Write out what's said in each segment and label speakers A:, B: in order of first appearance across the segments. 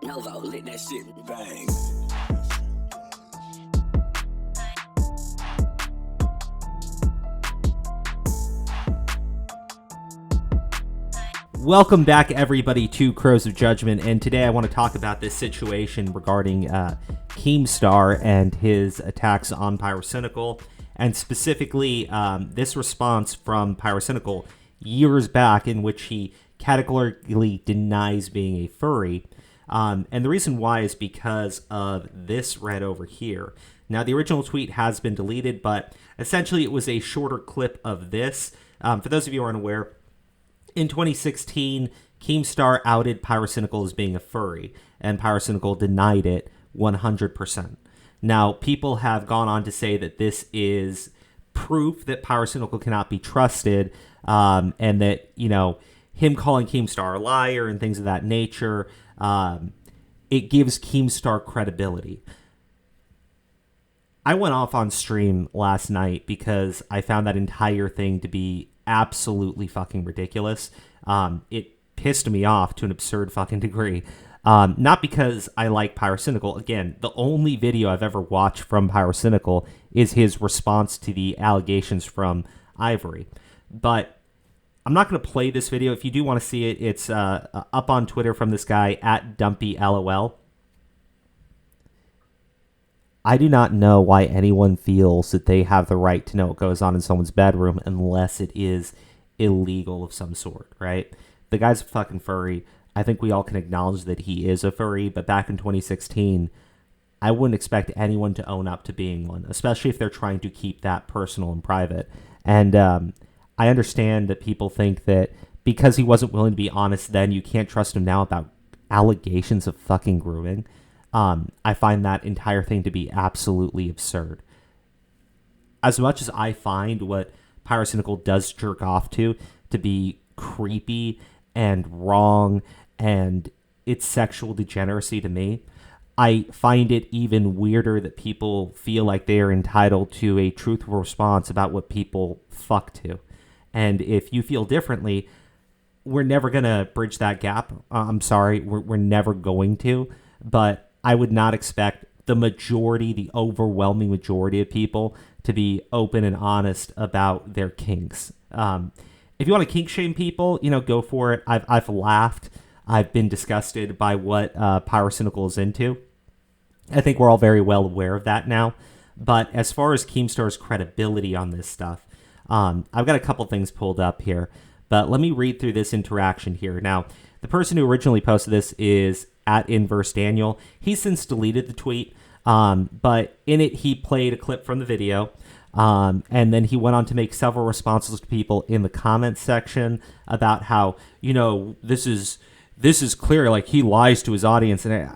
A: Melvo lit that shit bang.
B: Welcome back, everybody, to Crows of Judgment, and today I want to talk about this situation regarding Keemstar and his attacks on Pyrocynical, and specifically this response from Pyrocynical years back in which he categorically denies being a furry. And the reason why is because of this thread over here. Now, the original tweet has been deleted, but essentially it was a shorter clip of this. For those of you who aren't aware, in 2016, Keemstar outed Pyrocynical as being a furry, and Pyrocynical denied it 100%. Now, people have gone on to say that this is proof that Pyrocynical cannot be trusted, and that, you know, him calling Keemstar a liar and things of that nature, it gives Keemstar credibility. I went off on stream last night because I found that entire thing to be absolutely fucking ridiculous. It pissed me off to an absurd fucking degree. Not because I like Pyrocynical. Again, the only video I've ever watched from Pyrocynical is his response to the allegations from Ivory. But I'm not going to play this video. If you do want to see it, it's up on Twitter from this guy at DumpyLOL. I do not know why anyone feels that they have the right to know what goes on in someone's bedroom unless it is illegal of some sort, right? The guy's a fucking furry. I think we all can acknowledge that he is a furry, but back in 2016, I wouldn't expect anyone to own up to being one, especially if they're trying to keep that personal and private. And I understand that people think that because he wasn't willing to be honest then, you can't trust him now about allegations of fucking grooming. I find that entire thing to be absolutely absurd. As much as I find what Pyrocynical does jerk off to be creepy and wrong and it's sexual degeneracy to me, I find it even weirder that people feel like they are entitled to a truthful response about what people fuck to. And if you feel differently, we're never going to bridge that gap. I'm sorry, we're never going to, but I would not expect the overwhelming majority of people to be open and honest about their kinks. If you want to kink shame people, you know, go for it. I've laughed. I've been disgusted by what Pyrocynical is into. I think we're all very well aware of that now. But as far as Keemstar's credibility on this stuff, I've got a couple things pulled up here. But let me read through this interaction here. Now, the person who originally posted this is at Inverse Daniel. He's since deleted the tweet, but in it he played a clip from the video, and then he went on to make several responses to people in the comments section about how, you know, this is clear, like he lies to his audience, and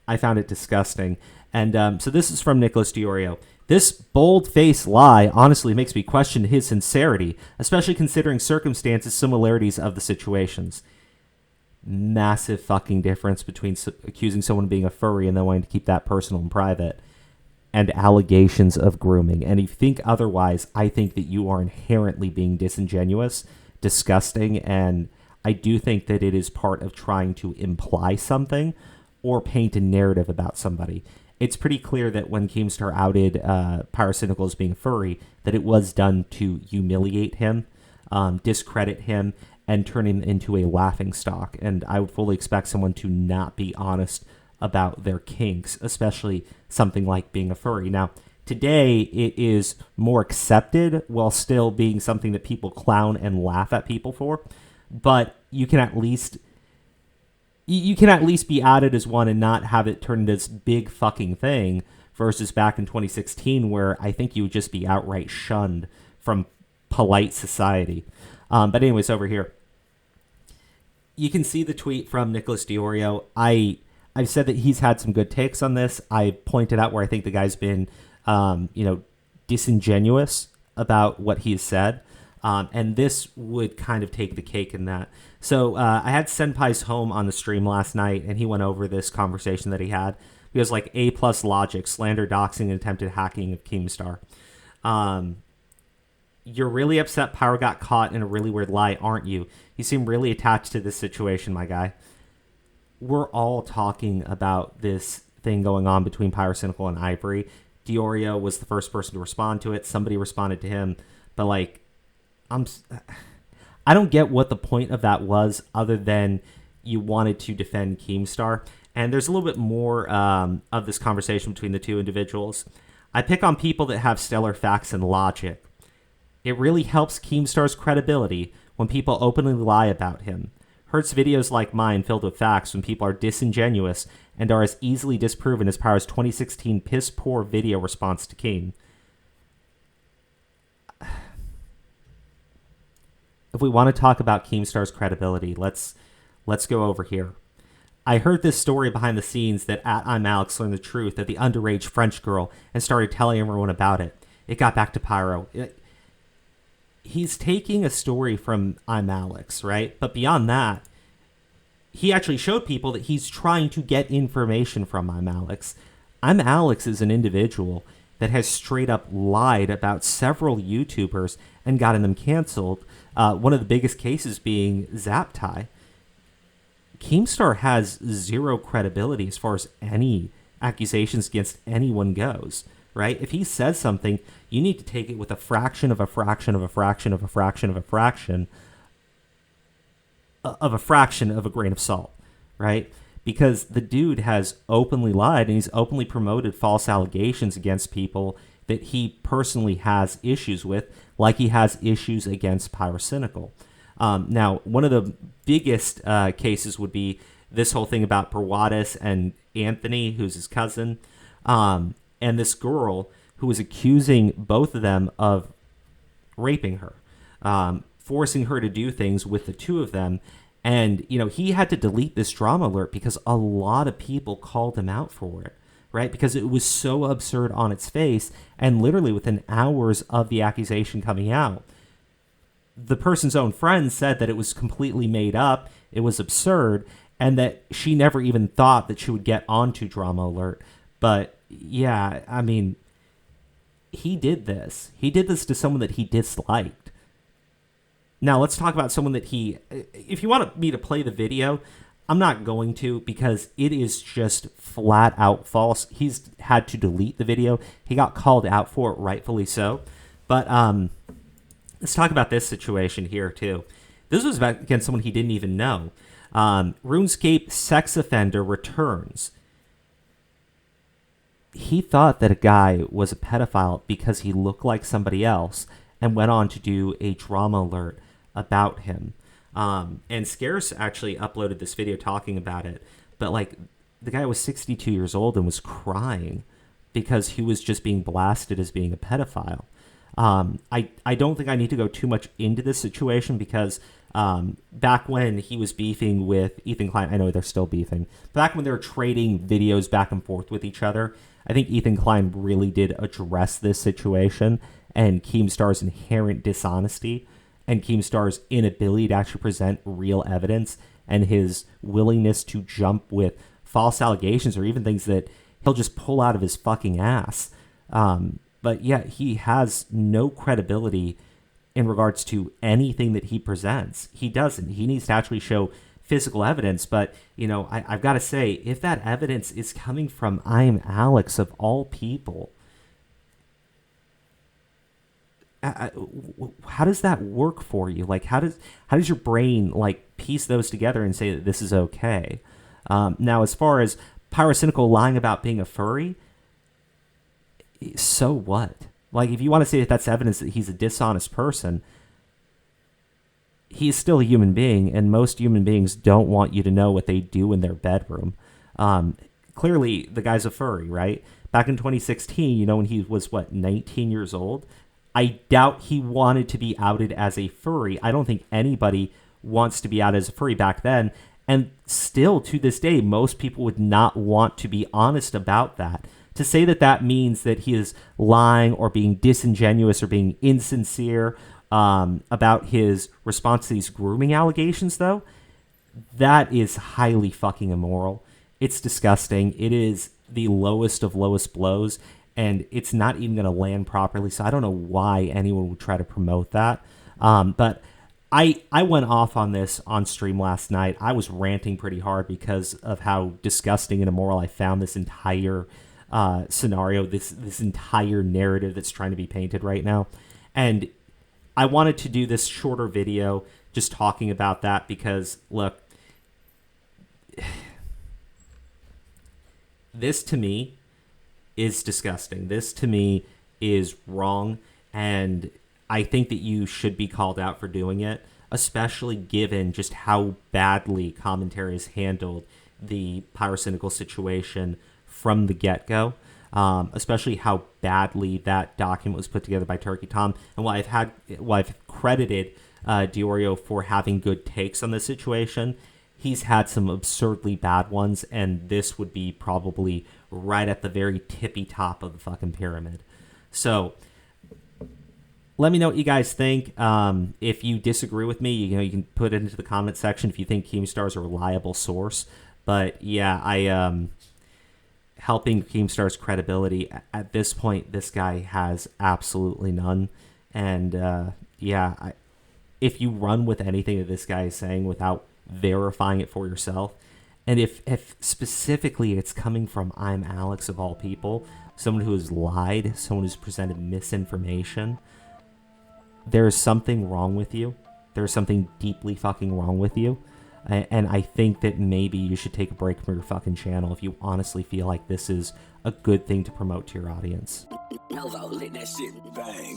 B: I found it disgusting. And so this is from Nicholas Diorio. This bold-faced lie honestly makes me question his sincerity, especially considering circumstances, similarities of the situations. Massive fucking difference between accusing someone of being a furry and then wanting to keep that personal and private and allegations of grooming. And if you think otherwise, I think that you are inherently being disingenuous, disgusting, and I do think that it is part of trying to imply something or paint a narrative about somebody. It's pretty clear that when Keemstar outed Pyrocynical as being a furry, that it was done to humiliate him, discredit him, and turn him into a laughingstock. And I would fully expect someone to not be honest about their kinks, especially something like being a furry. Now, today it is more accepted while still being something that people clown and laugh at people for. But you can at least be outed as one and not have it turn into this big fucking thing versus back in 2016 where I think you would just be outright shunned from polite society. But anyways, over here, you can see the tweet from Nicholas Diorio. I've said that he's had some good takes on this. I pointed out where I think the guy's been, disingenuous about what he's said. And this would kind of take the cake in that. So I had Senpai's Home on the stream last night, and he went over this conversation that he had. He was like, A+ logic, slander, doxing, and attempted hacking of Keemstar. You're really upset Pyro got caught in a really weird lie, aren't you? You seem really attached to this situation, my guy. we're all talking about this thing going on between Pyrocynical and Ivory. Diorio was the first person to respond to it. Somebody responded to him, but like, I don't get what the point of that was, other than you wanted to defend Keemstar. And there's a little bit more of this conversation between the two individuals. I pick on people that have stellar facts and logic. It really helps Keemstar's credibility when people openly lie about him. Hurts videos like mine filled with facts when people are disingenuous and are as easily disproven as Pyro's 2016 piss-poor video response to Keem. If we want to talk about Keemstar's credibility, let's go over here. I heard this story behind the scenes that I'm Alex learned the truth of the underage French girl and started telling everyone about it. It got back to Pyro. He's taking a story from I'm Alex, right? But beyond that, he actually showed people that he's trying to get information from I'm Alex. I'm Alex is an individual that has straight up lied about several YouTubers and gotten them canceled. One of the biggest cases being Zaptai. Keemstar has zero credibility as far as any accusations against anyone goes, right? If he says something, you need to take it with a fraction of a fraction of a fraction of a fraction of a fraction of a fraction of a grain of salt, right? Because the dude has openly lied and he's openly promoted false allegations against people that he personally has issues with, like he has issues against Pyrocynical. Now, one of the biggest cases would be this whole thing about Perwatis and Anthony, who's his cousin, and this girl who was accusing both of them of raping her, forcing her to do things with the two of them. And, you know, he had to delete this drama alert because a lot of people called him out for it, right? Because it was so absurd on its face. And literally within hours of the accusation coming out, the person's own friends said that it was completely made up, it was absurd, and that she never even thought that she would get onto Drama Alert. But yeah, I mean, he did this. He did this to someone that he disliked. Now let's talk about someone that he... If you want me to play the video, I'm not going to, because it is just flat out false. He's had to delete the video. He got called out for it, rightfully so. But let's talk about this situation here, too. This was against someone he didn't even know. RuneScape sex offender returns. He thought that a guy was a pedophile because he looked like somebody else and went on to do a drama alert about him. And Scarce actually uploaded this video talking about it. But, like, the guy was 62 years old and was crying because he was just being blasted as being a pedophile. I don't think I need to go too much into this situation because back when he was beefing with Ethan Klein, I know they're still beefing, back when they were trading videos back and forth with each other, I think Ethan Klein really did address this situation and Keemstar's inherent dishonesty and Keemstar's inability to actually present real evidence and his willingness to jump with false allegations or even things that he'll just pull out of his fucking ass. But yeah, he has no credibility in regards to anything that he presents. He doesn't. He needs to actually show physical evidence. But, you know, I've got to say, if that evidence is coming from I'm Alex of all people, how does that work for you? Like, how does your brain, like, piece those together and say that this is okay? Now, as far as Pyrocynical lying about being a furry, so what? Like, if you want to say that that's evidence that he's a dishonest person, he's still a human being, and most human beings don't want you to know what they do in their bedroom. Clearly, the guy's a furry, right? Back in 2016, you know, when he was, 19 years old? I doubt he wanted to be outed as a furry. I don't think anybody wants to be outed as a furry back then. And still, to this day, most people would not want to be honest about that. To say that that means that he is lying or being disingenuous or being insincere about his response to these grooming allegations, though, that is highly fucking immoral. It's disgusting. It is the lowest of lowest blows, and it's not even going to land properly, so I don't know why anyone would try to promote that. But I went off on this on stream last night. I was ranting pretty hard because of how disgusting and immoral I found this entire scenario, this entire narrative that's trying to be painted right now. And I wanted to do this shorter video just talking about that because, look, this to me is disgusting. This to me is wrong, and I think that you should be called out for doing it, especially given just how badly commentary has handled the Pyrocynical situation from the get-go, especially how badly that document was put together by Turkey Tom. And while I've credited Diorio for having good takes on the situation, he's had some absurdly bad ones, and this would be probably right at the very tippy top of the fucking pyramid. So let me know what you guys think. If you disagree with me, you can put it into the comment section if you think Keemstar is a reliable source. But yeah, helping Keemstar's credibility at this point, this guy has absolutely none. And if you run with anything that this guy is saying without verifying it for yourself, and if specifically it's coming from I'm Alex of all people, someone who has lied, someone who's presented misinformation, there's something wrong with you. There's something deeply fucking wrong with you. And I think that maybe you should take a break from your fucking channel if you honestly feel like this is a good thing to promote to your audience.
A: Novo, let that shit bang.